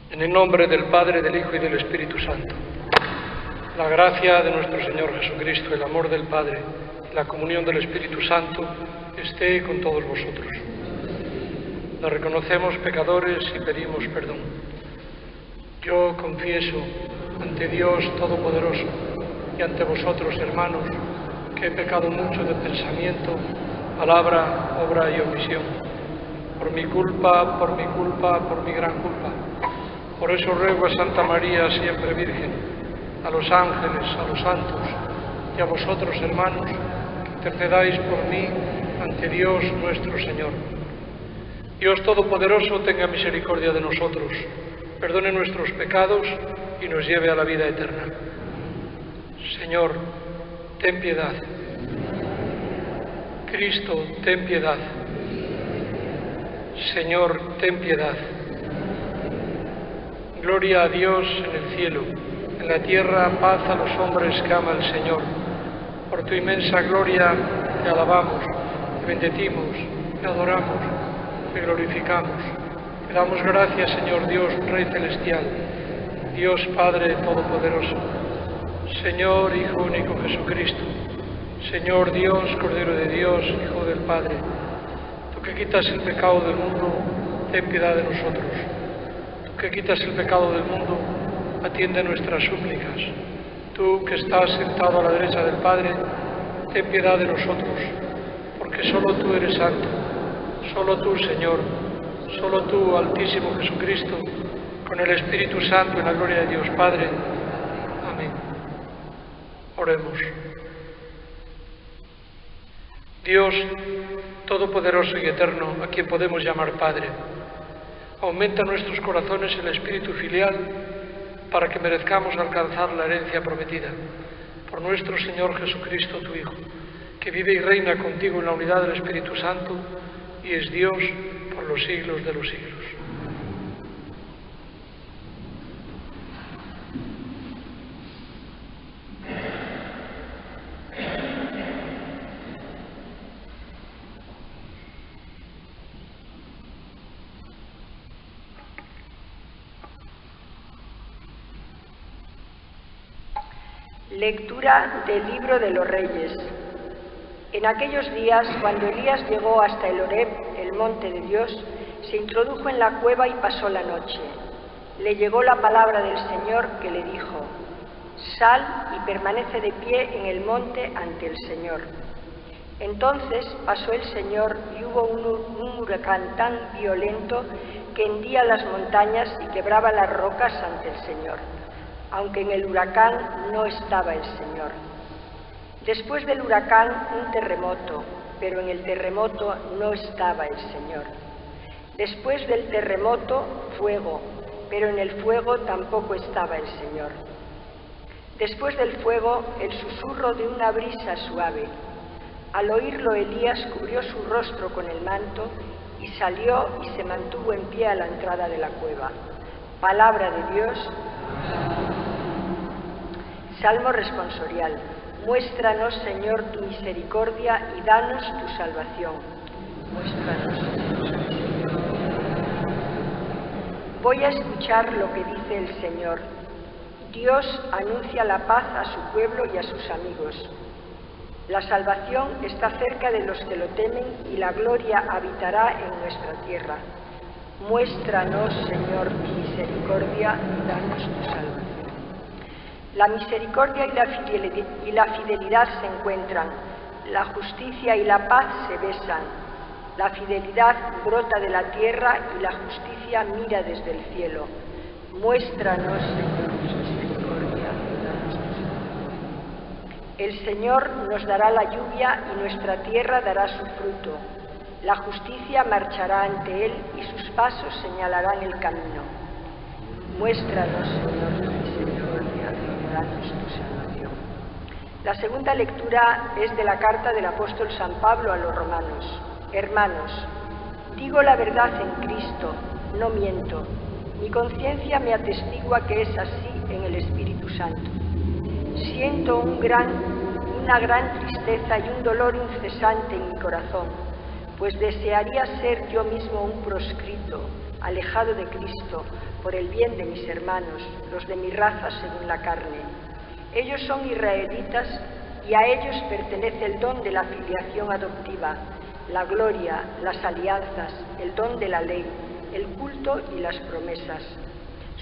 En el nombre del Padre, del Hijo y del Espíritu Santo. La gracia de nuestro Señor Jesucristo, el amor del Padre y la comunión del Espíritu Santo esté con todos vosotros. Nos reconocemos pecadores y pedimos perdón. Yo confieso ante Dios Todopoderoso y ante vosotros, hermanos, que he pecado mucho de pensamiento, palabra, obra y omisión. Por mi culpa, por mi gran culpa. Por eso ruego a Santa María, siempre Virgen, a los ángeles, a los santos y a vosotros, hermanos, que intercedáis por mí ante Dios nuestro Señor. Dios Todopoderoso tenga misericordia de nosotros, perdone nuestros pecados y nos lleve a la vida eterna. Señor, ten piedad. Cristo, ten piedad. Señor, ten piedad. Gloria a Dios en el cielo, en la tierra paz a los hombres que ama el Señor. Por tu inmensa gloria te alabamos, te bendecimos, te adoramos, te glorificamos. Te damos gracias, Señor Dios, Rey Celestial, Dios Padre Todopoderoso, Señor Hijo único Jesucristo, Señor Dios, Cordero de Dios, Hijo del Padre. Tú que quitas el pecado del mundo, ten piedad de nosotros. Que quitas el pecado del mundo, atiende nuestras súplicas. Tú que estás sentado a la derecha del Padre, ten piedad de nosotros, porque solo tú eres santo, solo tú, Señor, solo tú, Altísimo Jesucristo, con el Espíritu Santo en la gloria de Dios Padre. Amén. Oremos. Dios Todopoderoso y Eterno, a quien podemos llamar Padre, aumenta en nuestros corazones el espíritu filial para que merezcamos alcanzar la herencia prometida. Por nuestro Señor Jesucristo, tu Hijo, que vive y reina contigo en la unidad del Espíritu Santo y es Dios por los siglos de los siglos. Lectura del Libro de los Reyes. En aquellos días, cuando Elías llegó hasta el Horeb, el monte de Dios, se introdujo en la cueva y pasó la noche. Le llegó la palabra del Señor que le dijo: «Sal y permanece de pie en el monte ante el Señor». Entonces pasó el Señor y hubo un huracán tan violento que hendía las montañas y quebraba las rocas ante el Señor, aunque en el huracán no estaba el Señor. Después del huracán, un terremoto, pero en el terremoto no estaba el Señor. Después del terremoto, fuego, pero en el fuego tampoco estaba el Señor. Después del fuego, el susurro de una brisa suave. Al oírlo, Elías cubrió su rostro con el manto y salió y se mantuvo en pie a la entrada de la cueva. Palabra de Dios. Salmo responsorial. Muéstranos, Señor, tu misericordia y danos tu salvación. Muéstranos, Señor. Voy a escuchar lo que dice el Señor. Dios anuncia la paz a su pueblo y a sus amigos. La salvación está cerca de los que lo temen y la gloria habitará en nuestra tierra. Muéstranos, Señor, tu misericordia y danos tu salvación. La misericordia y la fidelidad se encuentran, la justicia y la paz se besan. La fidelidad brota de la tierra y la justicia mira desde el cielo. Muéstranos, Señor, tu misericordia y danos tu salvación. El Señor nos dará la lluvia y nuestra tierra dará su fruto. La justicia marchará ante Él y sus pasos señalarán el camino. Muéstranos, Señor, tu misericordia y danos tu salvación. La segunda lectura es de la carta del apóstol San Pablo a los romanos. Hermanos, digo la verdad en Cristo, no miento. Mi conciencia me atestigua que es así en el Espíritu Santo. Siento una gran tristeza y un dolor incesante en mi corazón, pues desearía ser yo mismo un proscrito alejado de Cristo, por el bien de mis hermanos, los de mi raza según la carne. Ellos son israelitas y a ellos pertenece el don de la filiación adoptiva, la gloria, las alianzas, el don de la ley, el culto y las promesas.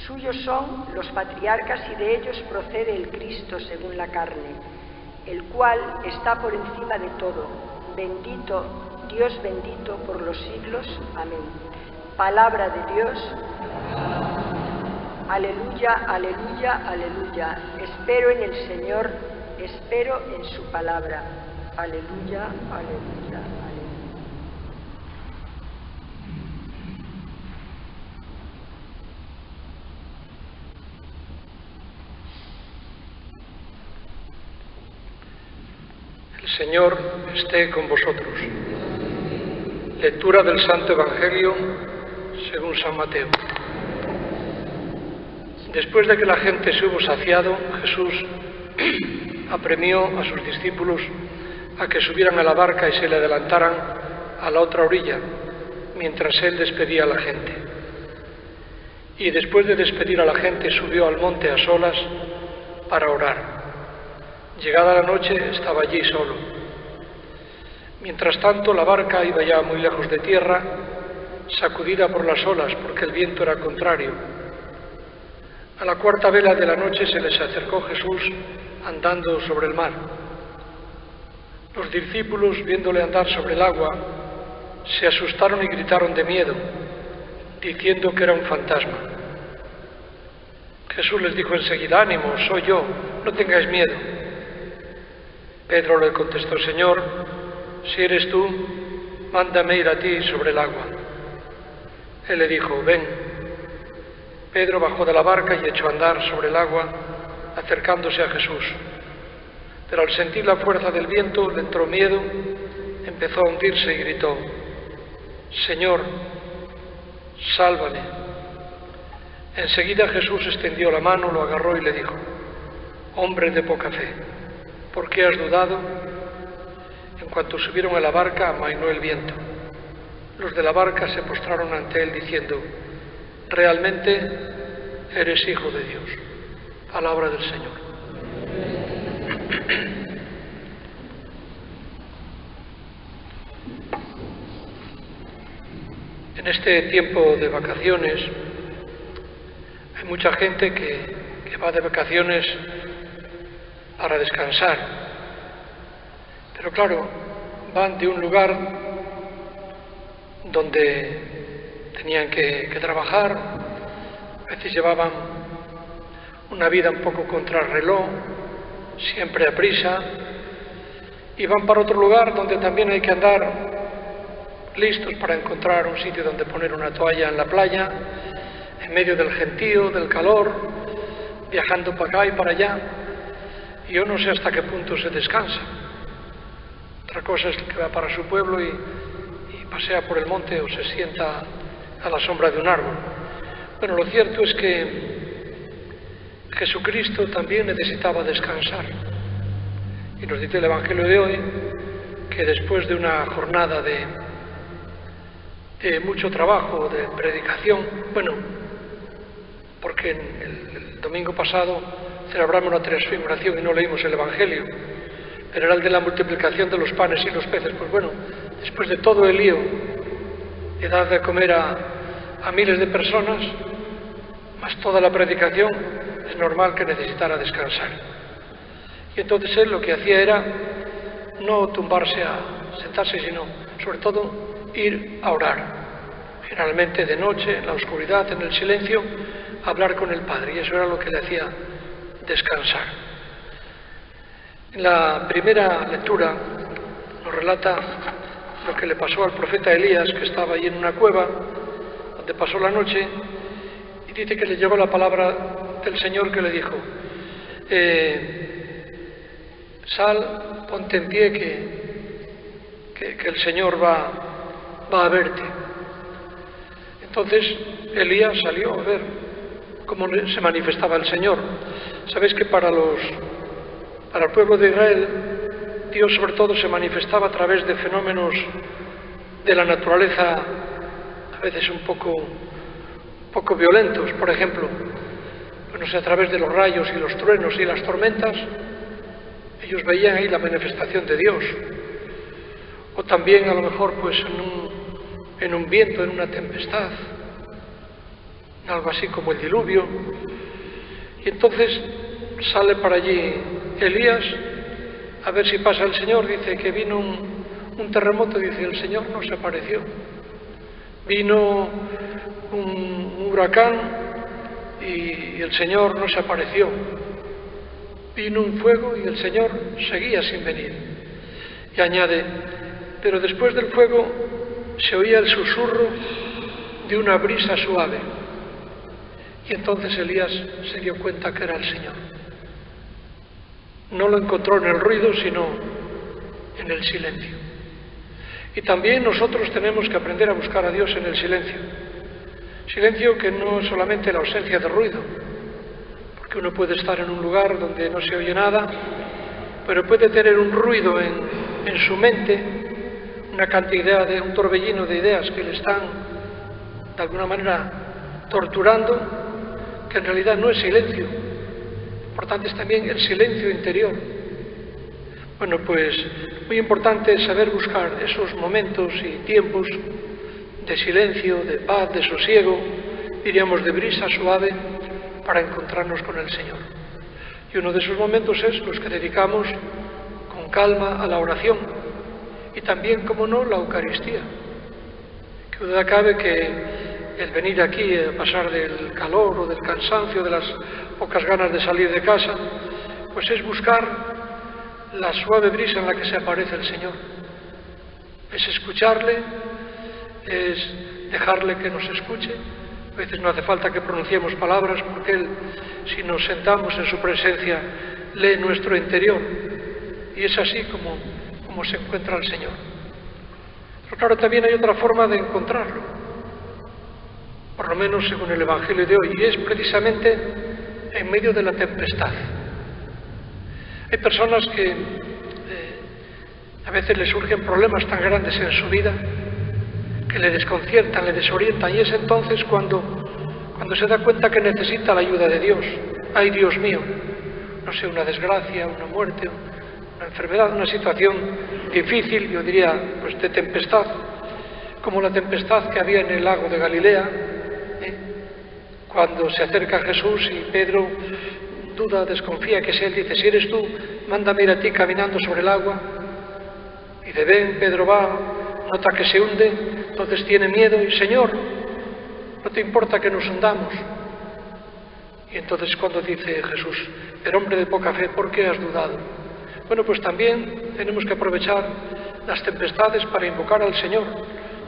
Suyos son los patriarcas y de ellos procede el Cristo según la carne, el cual está por encima de todo. Bendito, Dios bendito por los siglos. Amén. Palabra de Dios. Aleluya, aleluya, aleluya. Espero en el Señor, espero en su palabra. Aleluya, aleluya, aleluya. El Señor esté con vosotros. Lectura del Santo Evangelio según San Mateo. Después de que la gente se hubo saciado, Jesús apremió a sus discípulos a que subieran a la barca y se le adelantaran a la otra orilla, mientras él despedía a la gente. Y después de despedir a la gente, subió al monte a solas para orar. Llegada la noche, estaba allí solo. Mientras tanto, la barca iba ya muy lejos de tierra, sacudida por las olas, porque el viento era contrario. A la cuarta vela de la noche se les acercó Jesús andando sobre el mar. Los discípulos, viéndole andar sobre el agua, se asustaron y gritaron de miedo, diciendo que era un fantasma. Jesús les dijo enseguida: ánimo, soy yo, no tengáis miedo. Pedro le contestó: Señor, si eres tú, mándame ir a ti sobre el agua. Él le dijo: ven. Pedro bajó de la barca y echó a andar sobre el agua, acercándose a Jesús. Pero al sentir la fuerza del viento le entró miedo, empezó a hundirse y gritó: Señor, sálvame. Enseguida Jesús extendió la mano, lo agarró y le dijo: hombre de poca fe, ¿por qué has dudado? En cuanto subieron a la barca, amainó el viento. Los de la barca se postraron ante él diciendo: realmente eres Hijo de Dios. Palabra del Señor. En este tiempo de vacaciones hay mucha gente que va de vacaciones para descansar, pero claro, van de un lugar donde tenían que trabajar, a veces llevaban una vida un poco contra el reloj, siempre a prisa, y van para otro lugar donde también hay que andar listos para encontrar un sitio donde poner una toalla en la playa, en medio del gentío, del calor, viajando para acá y para allá. Y yo no sé hasta qué punto se descansa. Otra cosa es que va para su pueblo y pasea por el monte o se sienta a la sombra de un árbol. Bueno, lo cierto es que Jesucristo también necesitaba descansar. Y nos dice el Evangelio de hoy que después de una jornada de mucho trabajo, de predicación, bueno, porque el domingo pasado celebramos la transfiguración y no leímos el Evangelio, pero era el de la multiplicación de los panes y los peces. Pues bueno, después de todo el lío de dar de comer a miles de personas, más toda la predicación, es normal que necesitara descansar. Y entonces él lo que hacía era no tumbarse a sentarse, sino sobre todo ir a orar. Generalmente de noche, en la oscuridad, en el silencio, hablar con el Padre, y eso era lo que le hacía descansar. En la primera lectura nos relata lo que le pasó al profeta Elías, que estaba allí en una cueva donde pasó la noche, y dice que le llegó la palabra del Señor que le dijo: sal, ponte en pie, que el Señor va a verte. Entonces Elías salió a ver cómo se manifestaba el Señor. Sabéis que para el pueblo de Israel, Dios sobre todo se manifestaba a través de fenómenos de la naturaleza, a veces un poco poco violentos. Por ejemplo, pues no sé, a través de los rayos y los truenos y las tormentas, ellos veían ahí la manifestación de Dios. O también a lo mejor pues en un viento, en una tempestad, algo así como el diluvio. Y entonces sale para allí Elías a ver si pasa el Señor. Dice que vino un terremoto, dice, el Señor no se apareció. Vino un huracán y el Señor no se apareció. Vino un fuego y el Señor seguía sin venir. Y añade, pero después del fuego se oía el susurro de una brisa suave. Y entonces Elías se dio cuenta que era el Señor. No lo encontró en el ruido, sino en el silencio. Y también nosotros tenemos que aprender a buscar a Dios en el silencio. Silencio que no es solamente la ausencia de ruido, porque uno puede estar en un lugar donde no se oye nada, pero puede tener un ruido en su mente, una cantidad un torbellino de ideas que le están de alguna manera torturando, que en realidad no es silencio. Importante es también el silencio interior. Bueno, pues muy importante es saber buscar esos momentos y tiempos de silencio, de paz, de sosiego, diríamos de brisa suave, para encontrarnos con el Señor. Y uno de esos momentos es los que dedicamos con calma a la oración y también, como no, la Eucaristía. Que duda cabe que el venir aquí a pasar del calor o del cansancio, de las pocas ganas de salir de casa, pues es buscar la suave brisa en la que se aparece el Señor. Es escucharle, es dejarle que nos escuche. A veces no hace falta que pronunciemos palabras, porque Él, si nos sentamos en su presencia, lee nuestro interior. Y es así como se encuentra el Señor. Pero claro, también hay otra forma de encontrarlo, por lo menos según el Evangelio de hoy, y es precisamente en medio de la tempestad. Hay personas que a veces les surgen problemas tan grandes en su vida que le desconciertan, le desorientan, y es entonces cuando se da cuenta que necesita la ayuda de Dios. ¡Ay, Dios mío! No sé, una desgracia, una muerte, una enfermedad, una situación difícil, yo diría, pues de tempestad, como la tempestad que había en el lago de Galilea, cuando se acerca a Jesús y Pedro duda, desconfía que es Él, dice, si eres tú, mándame ir a ti caminando sobre el agua. Y de ven, Pedro va, nota que se hunde, entonces tiene miedo y, Señor, ¿no te importa que nos hundamos? Y entonces cuando dice Jesús, pero hombre de poca fe, ¿por qué has dudado? Bueno, pues también tenemos que aprovechar las tempestades para invocar al Señor,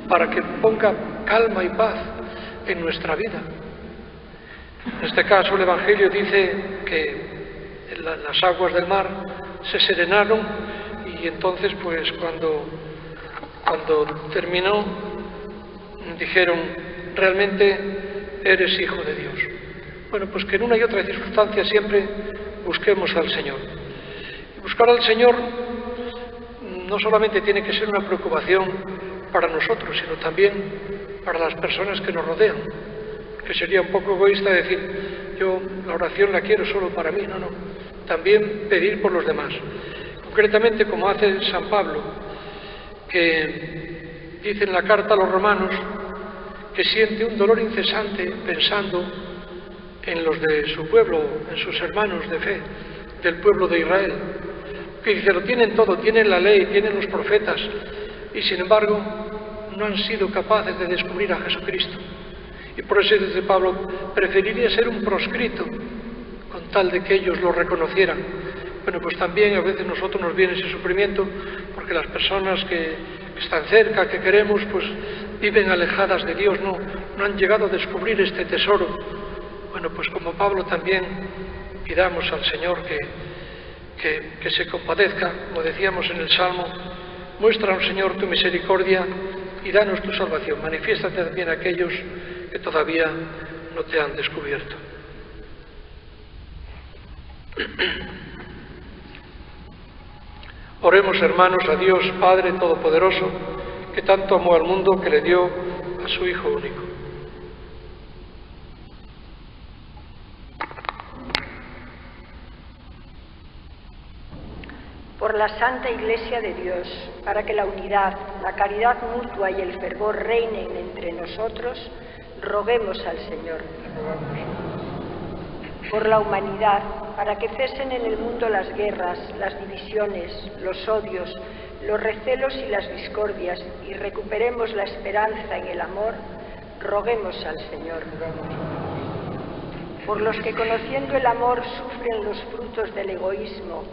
para que ponga calma y paz en nuestra vida. En este caso el Evangelio dice que las aguas del mar se serenaron y entonces pues cuando terminó dijeron, realmente eres hijo de Dios. Bueno, pues que en una y otra circunstancia siempre busquemos al Señor. Y buscar al Señor no solamente tiene que ser una preocupación para nosotros, sino también para las personas que nos rodean. Que sería un poco egoísta decir, yo la oración la quiero solo para mí, no. También pedir por los demás. Concretamente, como hace San Pablo, que dice en la carta a los romanos que siente un dolor incesante pensando en los de su pueblo, en sus hermanos de fe, del pueblo de Israel. Que dice, lo tienen todo, tienen la ley, tienen los profetas, y sin embargo no han sido capaces de descubrir a Jesucristo. Y por eso dice Pablo, preferiría ser un proscrito con tal de que ellos lo reconocieran. Bueno, pues también a veces a nosotros nos viene ese sufrimiento porque las personas que están cerca, que queremos, pues viven alejadas de Dios, no han llegado a descubrir este tesoro. Bueno, pues como Pablo también pidamos al Señor que se compadezca, como decíamos en el Salmo, muéstranos, Señor, tu misericordia y danos tu salvación. Manifiéstate también a aquellos que todavía no te han descubierto. Oremos, hermanos, a Dios Padre Todopoderoso, que tanto amó al mundo que le dio a su Hijo único. la Santa Iglesia de Dios, para que la unidad, la caridad mutua y el fervor reinen entre nosotros, roguemos al Señor. Por la humanidad, para que cesen en el mundo las guerras, las divisiones, los odios, los recelos y las discordias, y recuperemos la esperanza en el amor, roguemos al Señor. Por los que conociendo el amor sufren los frutos del egoísmo,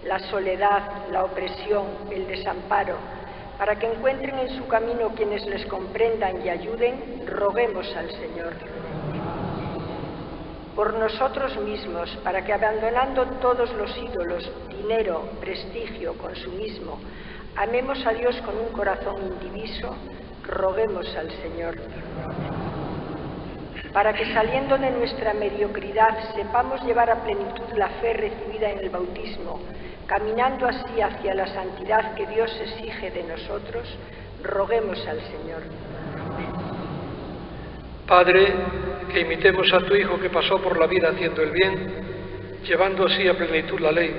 la soledad, la opresión, el desamparo, para que encuentren en su camino quienes les comprendan y ayuden, roguemos al Señor. Por nosotros mismos, para que abandonando todos los ídolos, dinero, prestigio, consumismo, amemos a Dios con un corazón indiviso, roguemos al Señor. Para que saliendo de nuestra mediocridad sepamos llevar a plenitud la fe recibida en el bautismo, caminando así hacia la santidad que Dios exige de nosotros, roguemos al Señor. Padre, que imitemos a tu Hijo que pasó por la vida haciendo el bien, llevando así a plenitud la ley,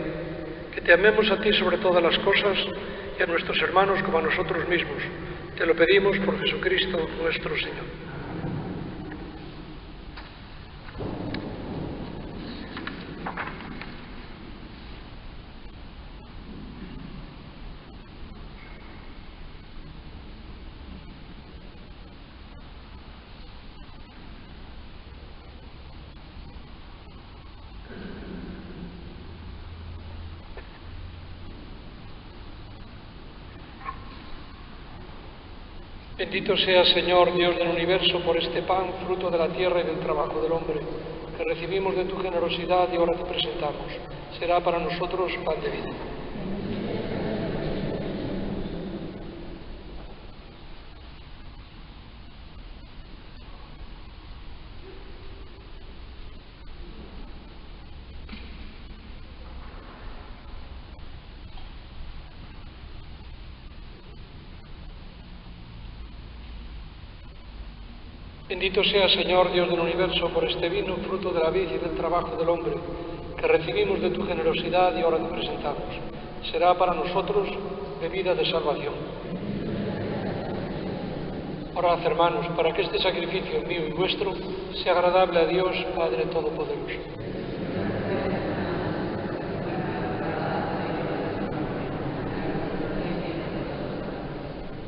que te amemos a ti sobre todas las cosas y a nuestros hermanos como a nosotros mismos. Te lo pedimos por Jesucristo nuestro Señor. Bendito sea, Señor, Dios del universo, por este pan, fruto de la tierra y del trabajo del hombre, que recibimos de tu generosidad y ahora te presentamos. Será para nosotros pan de vida. Bendito sea, Señor, Dios del universo, por este vino, fruto de la vid y del trabajo del hombre, que recibimos de tu generosidad y ahora te presentamos. Será para nosotros bebida de salvación. Orad, hermanos, para que este sacrificio mío y vuestro sea agradable a Dios, Padre Todopoderoso.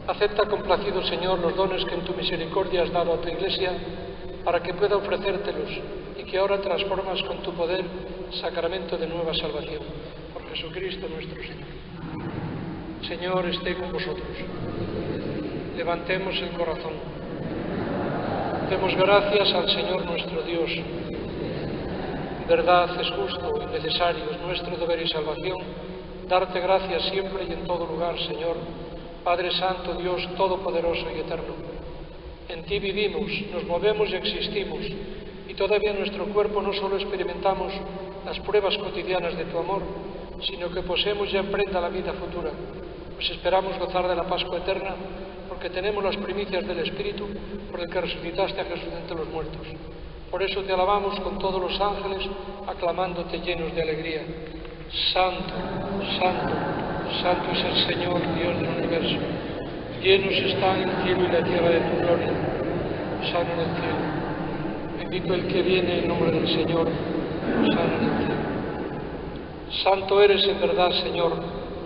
Acepta complacido, Señor, los dones que en tu misericordia has dado a tu Iglesia, para que pueda ofrecértelos y que ahora transformas con tu poder sacramento de nueva salvación. Por Jesucristo nuestro Señor. Señor, esté con vosotros. Levantemos el corazón. Demos gracias al Señor nuestro Dios. En verdad es justo y necesario, es nuestro deber y salvación, darte gracias siempre y en todo lugar, Señor, Padre Santo, Dios Todopoderoso y Eterno. En ti vivimos, nos movemos y existimos, y todavía en nuestro cuerpo no solo experimentamos las pruebas cotidianas de tu amor, sino que poseemos ya en prenda la vida futura, pues esperamos gozar de la Pascua eterna, porque tenemos las primicias del Espíritu por el que resucitaste a Jesús de entre los muertos. Por eso te alabamos con todos los ángeles, aclamándote llenos de alegría. Santo, Santo, Santo es el Señor, Dios del universo. Llenos están el cielo y la tierra de tu gloria. Sana en el cielo. Bendito el que viene en nombre del Señor. Sana en el cielo. Santo eres en verdad, Señor,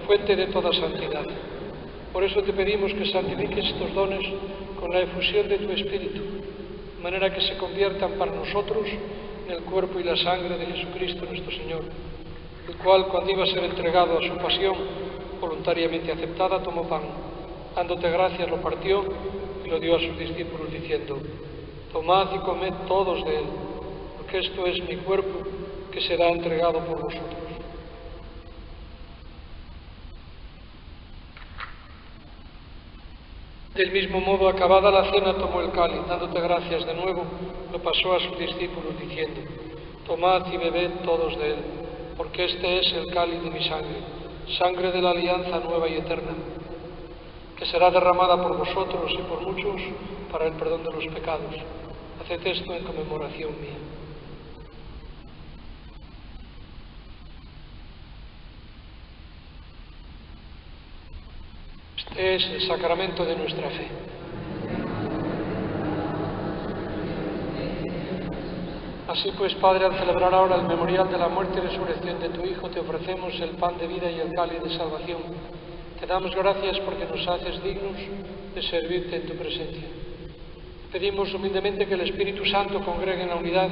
fuente de toda santidad. Por eso te pedimos que santifiques estos dones con la efusión de tu Espíritu, de manera que se conviertan para nosotros en el cuerpo y la sangre de Jesucristo nuestro Señor, el cual, cuando iba a ser entregado a su pasión, voluntariamente aceptada, tomó pan, dándote gracias, lo partió y lo dio a sus discípulos, diciendo: tomad y comed todos de él, porque esto es mi cuerpo, que será entregado por vosotros. Del mismo modo, acabada la cena, tomó el cáliz, dándote gracias de nuevo, lo pasó a sus discípulos, diciendo: tomad y bebed todos de él, porque este es el cáliz de mi sangre, sangre de la alianza nueva y eterna, que será derramada por vosotros y por muchos para el perdón de los pecados. Haced esto en conmemoración mía. Este es el sacramento de nuestra fe. Así pues, Padre, al celebrar ahora el memorial de la muerte y resurrección de tu Hijo, te ofrecemos el pan de vida y el cáliz de salvación. Te damos gracias porque nos haces dignos de servirte en tu presencia. Pedimos humildemente que el Espíritu Santo congregue en la unidad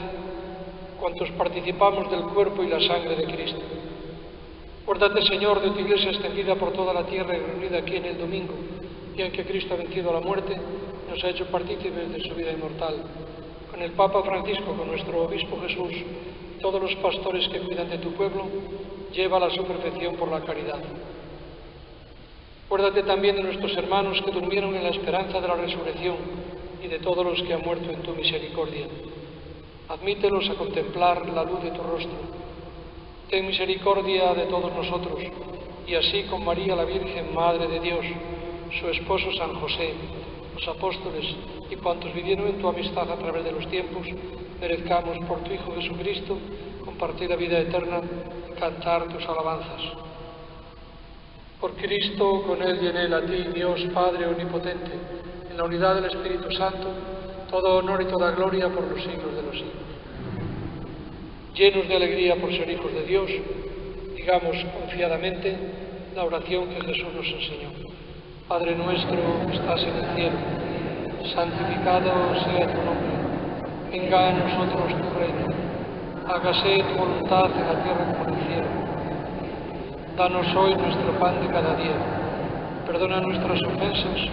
cuantos participamos del cuerpo y la sangre de Cristo. Acuérdate, Señor, de tu Iglesia extendida por toda la tierra y reunida aquí en el domingo, día en que Cristo ha vencido a la muerte, nos ha hecho partícipes de su vida inmortal. Con el Papa Francisco, con nuestro Obispo Jesús, todos los pastores que cuidan de tu pueblo, llévala a su perfección por la caridad. Acuérdate también de nuestros hermanos que durmieron en la esperanza de la resurrección y de todos los que han muerto en tu misericordia. Admítelos a contemplar la luz de tu rostro. Ten misericordia de todos nosotros, y así con María la Virgen, Madre de Dios, su esposo San José, los apóstoles y cuantos vivieron en tu amistad a través de los tiempos, merezcamos por tu Hijo Jesucristo compartir la vida eterna y cantar tus alabanzas. Por Cristo, con Él y en Él, a ti, Dios Padre Omnipotente, en la unidad del Espíritu Santo, todo honor y toda gloria por los siglos de los siglos. Llenos de alegría por ser hijos de Dios, digamos confiadamente la oración que Jesús nos enseñó. Padre nuestro que estás en el cielo, santificado sea tu nombre. Venga a nosotros tu reino. Hágase tu voluntad en la tierra como en el cielo. Danos hoy nuestro pan de cada día. Perdona nuestras ofensas,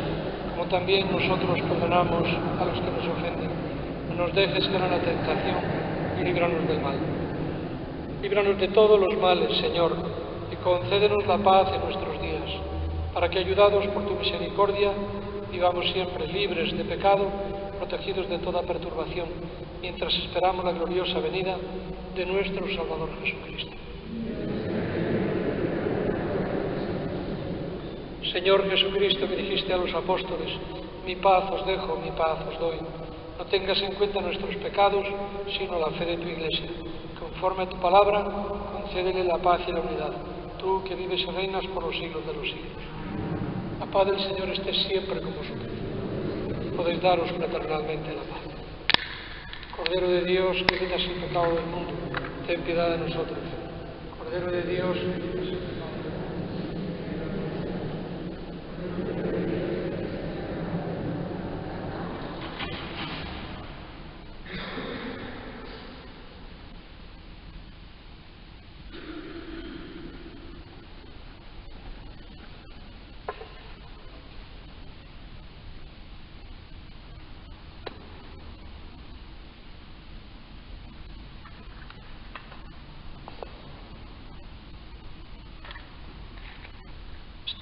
como también nosotros perdonamos a los que nos ofenden. No nos dejes caer en la tentación y líbranos del mal. Líbranos de todos los males, Señor, y concédenos la paz en nuestros días, para que, ayudados por tu misericordia, vivamos siempre libres de pecado, protegidos de toda perturbación, mientras esperamos la gloriosa venida de nuestro Salvador Jesucristo. Señor Jesucristo, que dijiste a los apóstoles: mi paz os dejo, mi paz os doy. No tengas en cuenta nuestros pecados, sino la fe de tu Iglesia. Conforme a tu palabra, concédele la paz y la unidad, tú que vives y reinas por los siglos de los siglos. La paz del Señor esté siempre con vosotros. Podéis daros fraternalmente la paz. Cordero de Dios, que quitas el pecado del mundo, ten piedad de nosotros. Cordero de Dios, que quitas el pecado del mundo.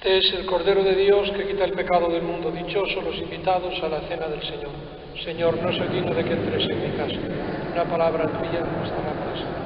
Este es el Cordero de Dios que quita el pecado del mundo. Dichosos los invitados a la cena del Señor. Señor, no soy digno de que entres en mi casa. Una palabra tuya bastará para siempre.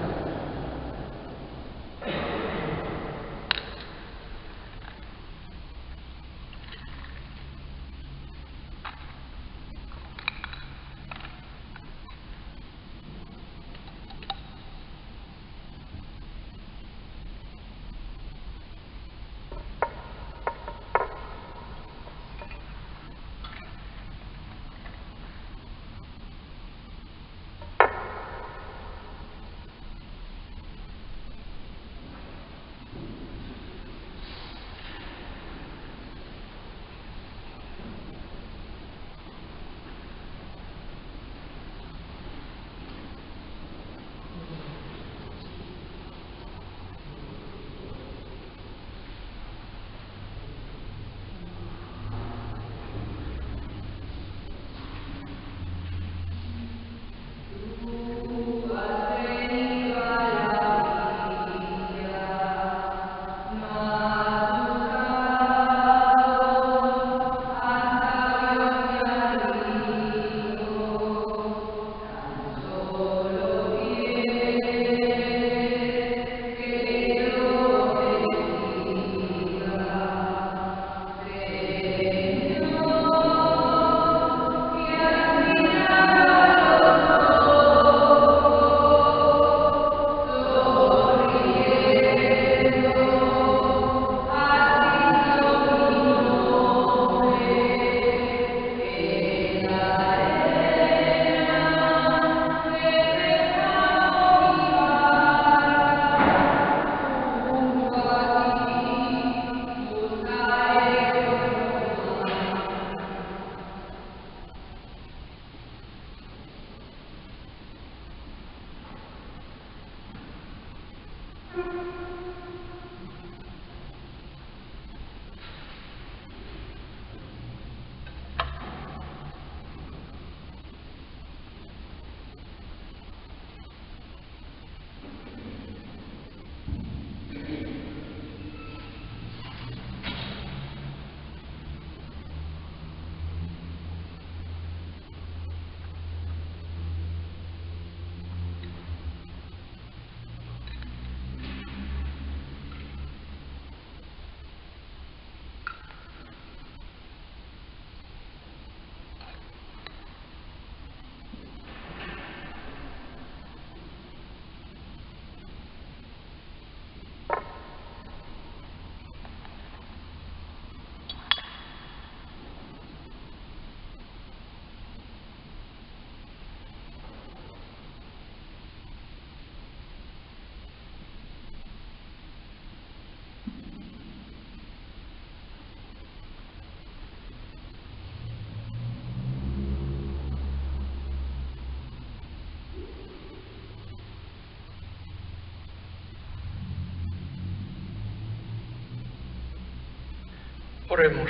Oremos.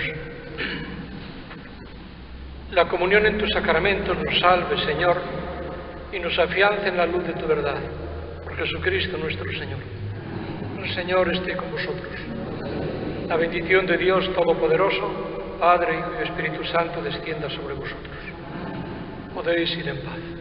La comunión en tus sacramentos nos salve, Señor, y nos afiance en la luz de tu verdad. Por Jesucristo nuestro Señor. El Señor esté con vosotros. La bendición de Dios Todopoderoso, Padre, Hijo y Espíritu Santo, descienda sobre vosotros. Podéis ir en paz.